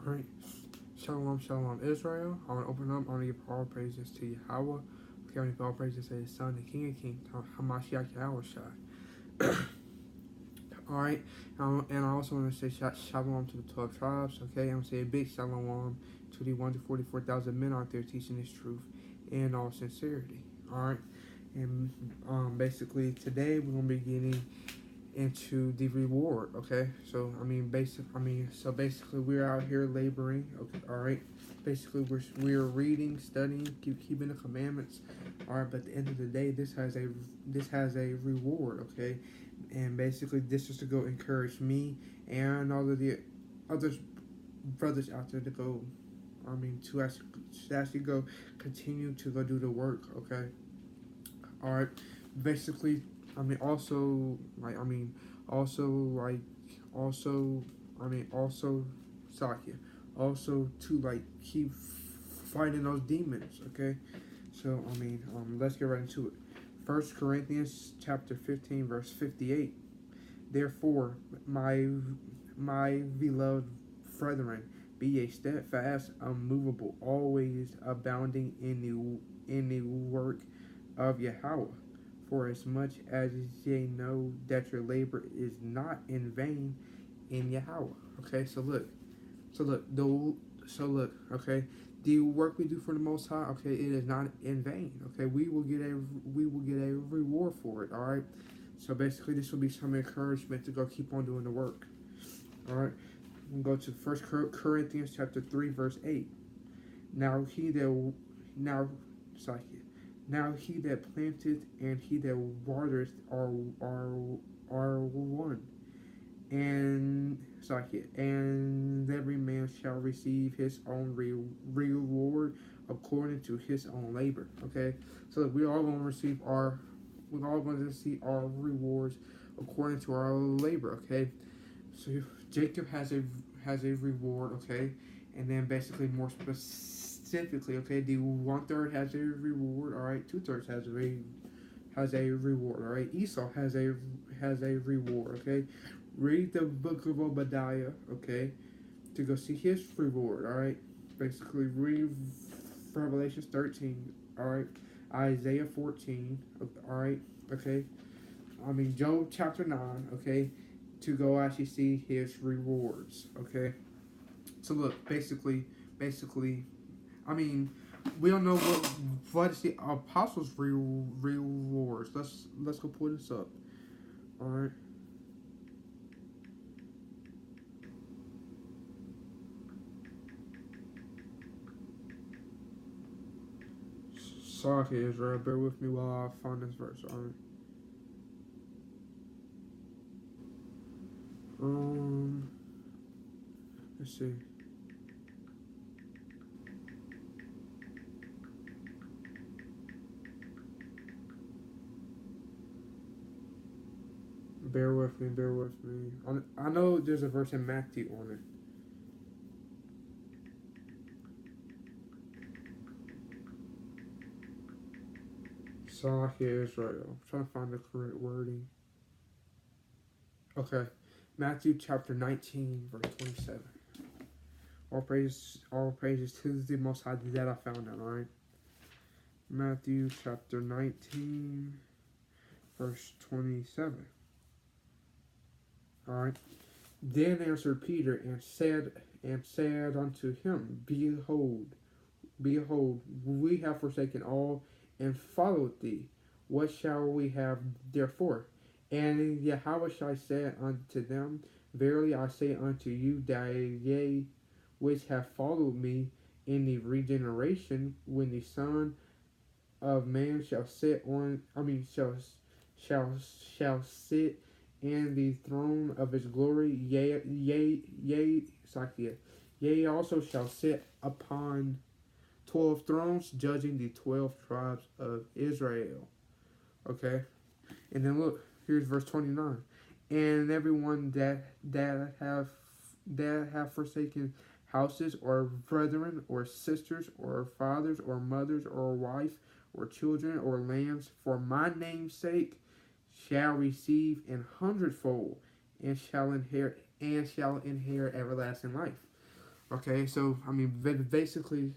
Alright. Shalom, shalom, Israel. I want to open up. I want to give all praises to Yahweh. Okay, I want to give all praises to His Son, the King of Kings, Hamashiach Yahweh Shai. Alright, and I also want to say shalom to the 12 tribes. Okay, I'm going to say a big shalom to the 1 to 44,000 men out there teaching this truth in all sincerity. Alright, and basically today we're going to be getting into the reward. Okay, so basically we're out here laboring. Okay, all right, basically we're reading, studying, keeping the commandments. All right, but at the end of the day, this has a reward. Okay, and basically this is to go encourage me and all of the other brothers out there to go, to actually go continue to go do the work. Okay, all right, basically, I mean also like I mean also like also I mean also Sakya, also to like keep fighting those demons. Okay, so let's get right into it. 1 Corinthians chapter 15 verse 58. Therefore, my beloved brethren, be ye steadfast, unmovable, always abounding in the work of Yahweh. For as much as ye know that your labor is not in vain in Yahweh. Okay, so look, okay, the work we do for the Most High, okay, it is not in vain. Okay, we will get a reward for it. All right. So basically, this will be some encouragement to go keep on doing the work. All right. We'll go to 1 Corinthians chapter 3 verse 8. Now he that now sorry, now he that planteth and he that watereth are one, and every man shall receive his own reward according to his own labor. Okay, so we're all going to receive our rewards according to our labor. Okay, so Jacob has a reward. Okay, and then basically more specifically, okay, the 1/3 has a reward. All right, 2/3 has a reward. All right, Esau has a reward. Okay, read the book of Obadiah. Okay, to go see his reward. All right, basically read Revelations 13. All right, Isaiah 14. All right, okay. Job chapter 9. Okay, to go actually see his rewards. Okay, so look, basically, I mean, we don't know what is the apostles' rewards. Let's go pull this up. All right. Sorry, Israel. Bear with me while I find this verse. All right. Let's see. Bear with me. Bear with me. I know there's a verse in Matthew on it. Sorry, Israel. I'm trying to find the correct wording. Okay. Matthew chapter 19, verse 27. All praises to the Most High that I found that. All right. Matthew chapter 19, verse 27. All right. Then answered Peter and said unto him, Behold, we have forsaken all and followed thee. What shall we have therefore? And Yahweh said unto them, Verily I say unto you, that ye which have followed me in the regeneration, when the Son of Man shall sit on, shall sit in the throne of his glory, yea, also shall sit upon 12 thrones, judging the 12 tribes of Israel. Okay, and then look, here's verse 29. And everyone that have forsaken houses, or brethren, or sisters, or fathers, or mothers, or wife, or children, or lands, for my name's sake, shall receive an hundredfold, and shall inherit everlasting life. Okay, so I mean, basically,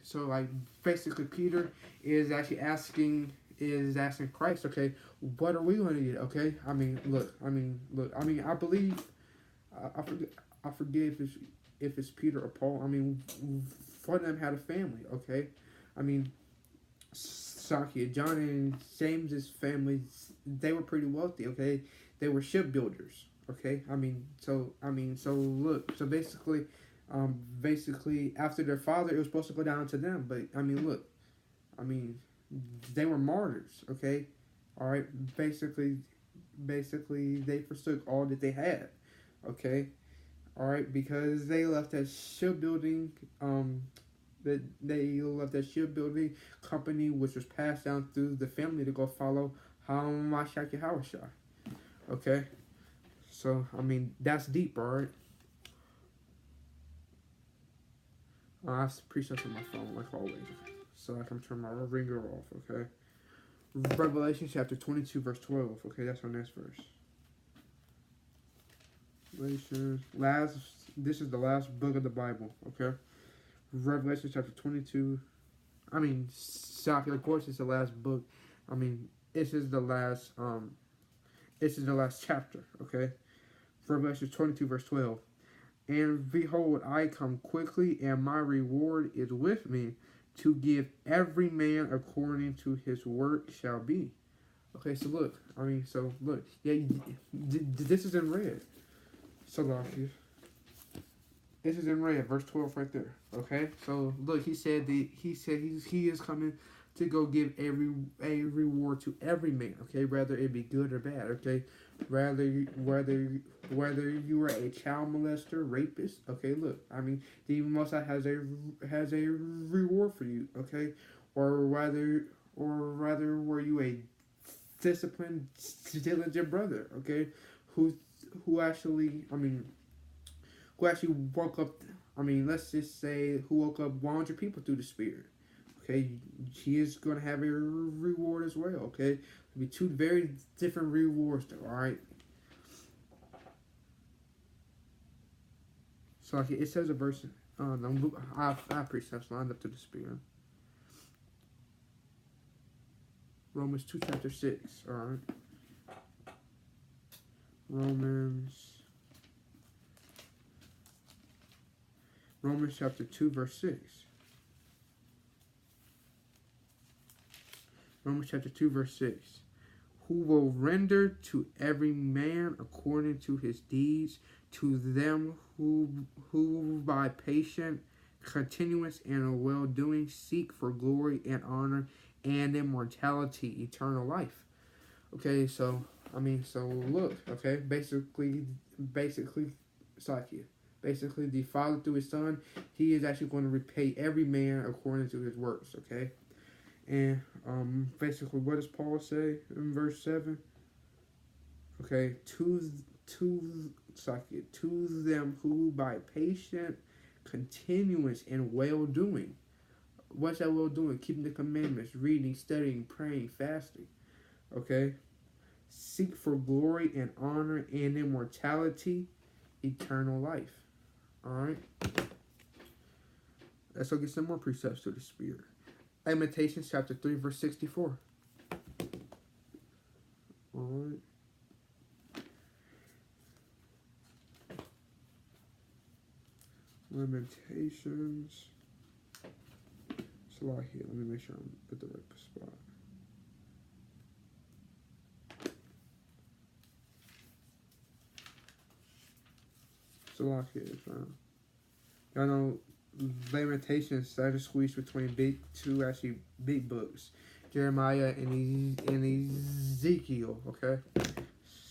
basically, Peter is asking Christ, okay, what are we going to get? Okay, I believe, I forget, if it's Peter or Paul. I mean, one of them had a family. Okay, I mean, Saki, John and James's families, they were pretty wealthy. Okay, they were shipbuilders. Okay, so look, so basically after their father, it was supposed to go down to them. But I mean, look, I mean, they were martyrs. Okay, all right. Basically, they forsook all that they had. Okay, all right, because they left that shipbuilding that they left that shipbuilding company, which was passed down through the family, to go follow Hamashiach Yahushua. Okay, so I mean, that's deep, all right. I have presets on my phone like always, so I can turn my ringer off. Okay, Revelation chapter 22 verse 12. Okay, that's our next verse. Revelation last. This is the last book of the Bible. Okay, Revelation chapter 22. I mean, of course, it's the last book. I mean, this is the last. This is the last chapter. Okay, Revelation 22 verse 12. And behold, I come quickly, and my reward is with me, to give every man according to his work shall be. Okay, so look. Yeah, this is in red. Salakia. This is in red, verse 12 right there. Okay, so look, he said he is coming to go give a reward to every man. Okay, whether it be good or bad. Okay, whether you are a child molester, rapist. Okay, look, I mean, the Most High has a reward for you. Okay, or rather were you a disciplined, diligent brother. Okay, who actually woke up. I mean, let's just say who woke up 100 people through the Spirit. Okay, he is going to have a reward as well. Okay, it'll be two very different rewards, though. All right. So like it says a verse. I have precepts lined up to the Spirit. Romans 2 chapter 6. All right. Romans chapter 2 verse 6. Romans chapter 2 verse 6. Who will render to every man according to his deeds, to them who by patient continuance and well-doing seek for glory and honor and immortality, eternal life. Okay, so look, okay, basically, Sakya. Basically, the Father through His Son, He is actually going to repay every man according to his works. Okay, and basically, what does Paul say in verse 7? Okay, to them who by patient continuance and well doing. What's that well doing? Keeping the commandments, reading, studying, praying, fasting. Okay, seek for glory and honor and immortality, eternal life. Alright. Let's go get some more precepts to the Spirit. Lamentations chapter 3 verse 64. Alright. Lamentations. It's a lot here. Let me make sure I'm at the right spot. It's a lot here, man. Y'all know Lamentations that is squeezed between two actually big books, Jeremiah and Ezekiel. Okay,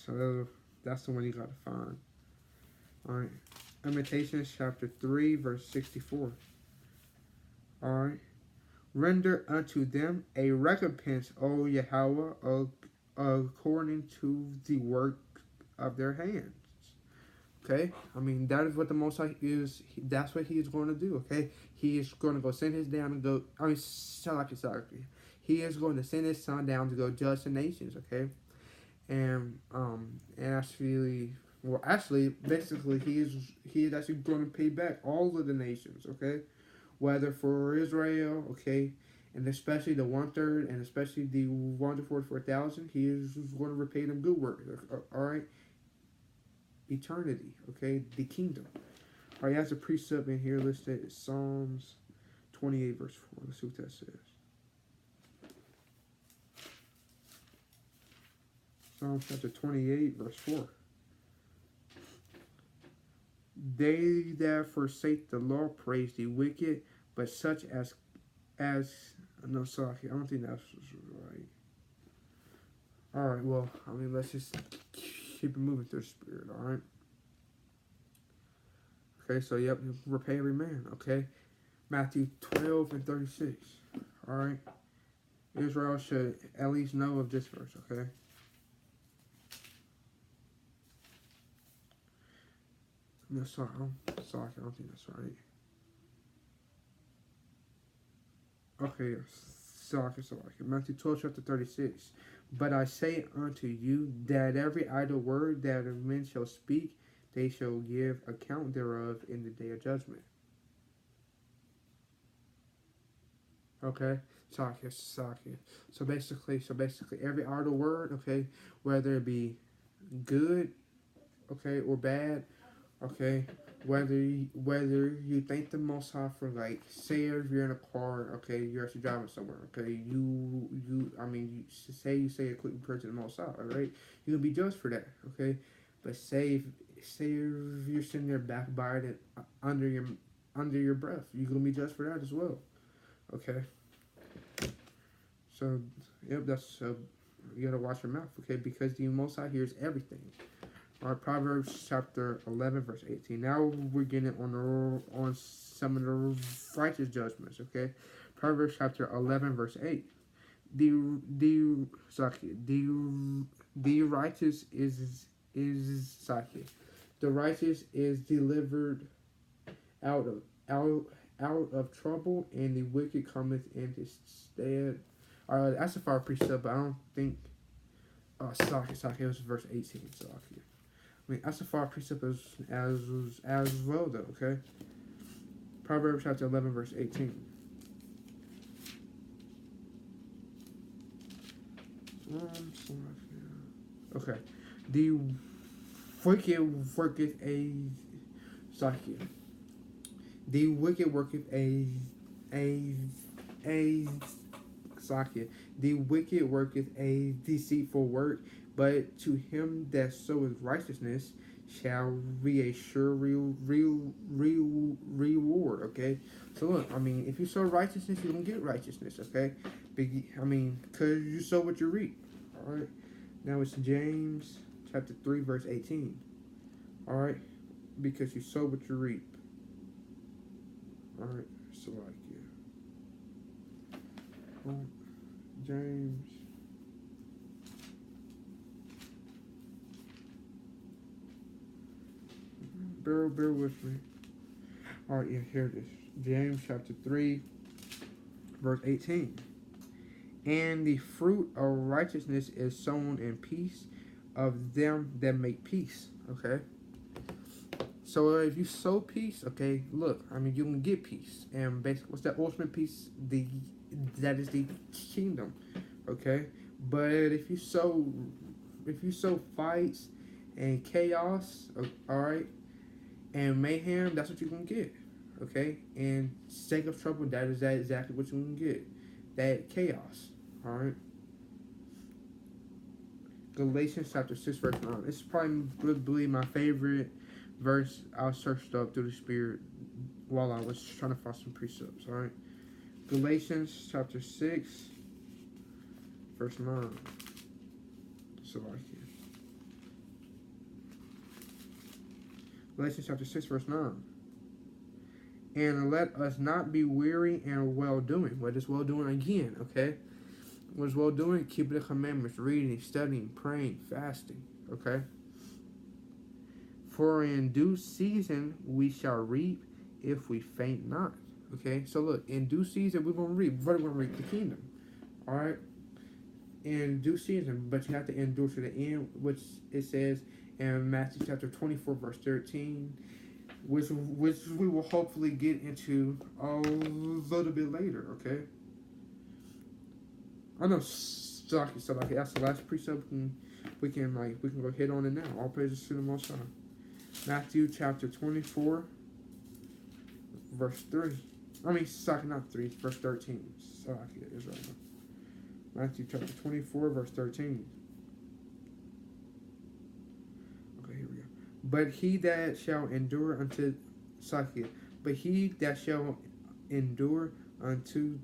so that's the one you gotta find. All right, Lamentations chapter 3 verse 64. All right, render unto them a recompense, O Yahweh, according to the work of their hands. Okay, I mean, that is what the Most High is. That's what He is going to do. Okay, He is going to go send His down and go. I mean, He is going to send His Son down to go judge the nations. Okay, and actually, Well, actually, basically, he is actually going to pay back all of the nations. Okay, whether for Israel, okay, and especially the 1/3, and especially the 144,000, he is going to repay them good work. All right, eternity. Okay, the kingdom. All right, he has a precept in here listed. It's Psalms 28 verse 4. Let's see what that says. Psalms chapter 28 verse 4. They that forsake the law praise the wicked, but such as no, sorry, I don't think that's right. All right, well, I mean, let's just keep it moving through the spirit. All right. Okay, so yep, repay every man. Okay, Matthew 12 and 36. All right, Israel should at least know of this verse. Okay. No, sorry, sorry, I don't think that's right. Okay, sorry. Matthew 12, chapter 36. But I say unto you that every idle word that men shall speak, they shall give account thereof in the day of judgment. Okay, sorry. So basically, every idle word, okay, whether it be good, okay, or bad, okay, whether you thank the Most High for, like, say if you're in a car, okay, you're actually driving somewhere, okay, you say a quick prayer to the Most High, all right, you're gonna be judged for that, okay, but say if you're sitting there backbiting under your breath, you're gonna be judged for that as well, okay. So, yep, that's you gotta watch your mouth, okay, because the Most High hears everything. All right, Proverbs chapter 11, verse 18. Now we're getting on some of the righteous judgments, okay? Proverbs chapter 11, verse 8. The righteous is the righteous is delivered out of trouble, and the wicked cometh in his stead. That's a fire precept, but I don't think. It was verse 18. I mean, that's a far precept as well, though, okay? Proverbs chapter 11, verse 18. Okay. The wicked worketh a... The wicked worketh a The wicked worketh a deceitful work, but to him that soweth righteousness shall be a sure reward. Okay, so look, I mean, if you sow righteousness, you're gonna get righteousness. Okay, I mean, cause you sow what you reap. All right. Now it's James chapter 3, verse 18. All right, because you sow what you reap. All right, so like James. Bear with me. Alright, yeah, here it is. James chapter 3, verse 18. And the fruit of righteousness is sown in peace of them that make peace. Okay? So if you sow peace, okay, look, I mean, you can get peace. And basically, what's that ultimate peace? That is the kingdom. Okay? But if you sow fights and chaos, alright, and mayhem, that's what you're going to get, okay? And sake of trouble, that is exactly what you're going to get. That chaos, all right? Galatians chapter 6, verse 9. This is probably my favorite verse I searched up through the Spirit while I was trying to find some precepts, all right? Galatians chapter 6, verse 9. So like here. Galatians chapter 6, verse 9. And let us not be weary in well-doing. What is well-doing again, okay? What is well-doing? Keeping the commandments, reading, studying, praying, fasting, okay? For in due season we shall reap if we faint not, okay? So look, in due season we're going to reap. We're going to reap the kingdom, all right? In due season, but you have to endure to the end, which it says and Matthew chapter 24, verse 13, which we will hopefully get into a little bit later, okay? I know, so that's the last precept we can go hit on it now. All praises to the Most High. Matthew chapter 24, verse 3. Not 3, verse 13. Israel. Matthew chapter 24, verse 13. Okay, here we go. But he that shall endure unto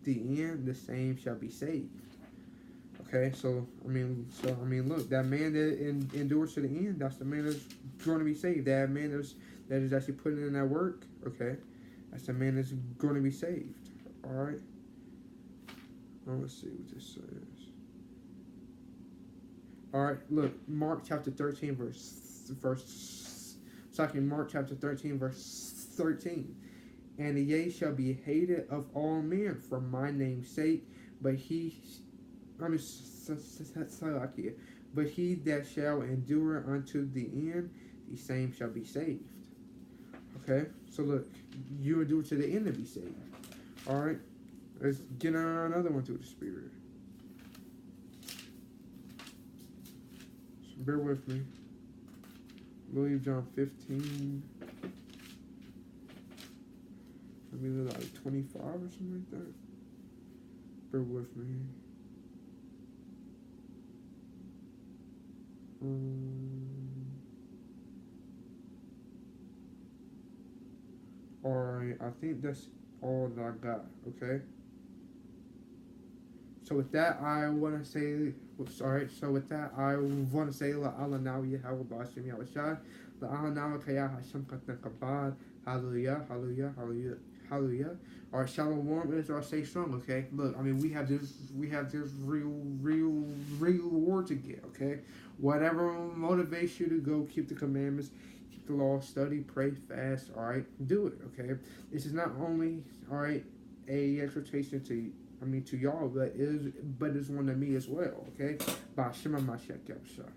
the end, the same shall be saved. Okay, so look, that man that endures to the end, that's the man that's going to be saved. That man that is actually putting in that work. Okay, that's the man that's going to be saved. All right. Let's see what this says. All right, look, Mark chapter 13, Mark chapter 13, verse 13. And the yea shall be hated of all men for my name's sake, but he that shall endure unto the end, the same shall be saved. Okay, so look, you endure to the end to be saved. All right, let's get another one through the Spirit. So bear with me. I believe John 15. Maybe like 25 or something like that. Bear with me. Alright, I think that's all that I got, okay? So with that, I want to say, La'ala Nawi Yahweh Ba'ashem Yahushai, La'ala Nawi Kaya Hashem Katan Kabad, Hallelujah, Hallelujah, Hallelujah, Hallelujah. Alright, Shalom is our stay strong, okay? Look, we have this real reward to get, okay? Whatever motivates you to go keep the commandments, keep the law, study, pray, fast, alright? Do it, okay? This is not only, alright, a exhortation to y'all, but it's one to me as well, okay? By Shema Mashiach Yahusha.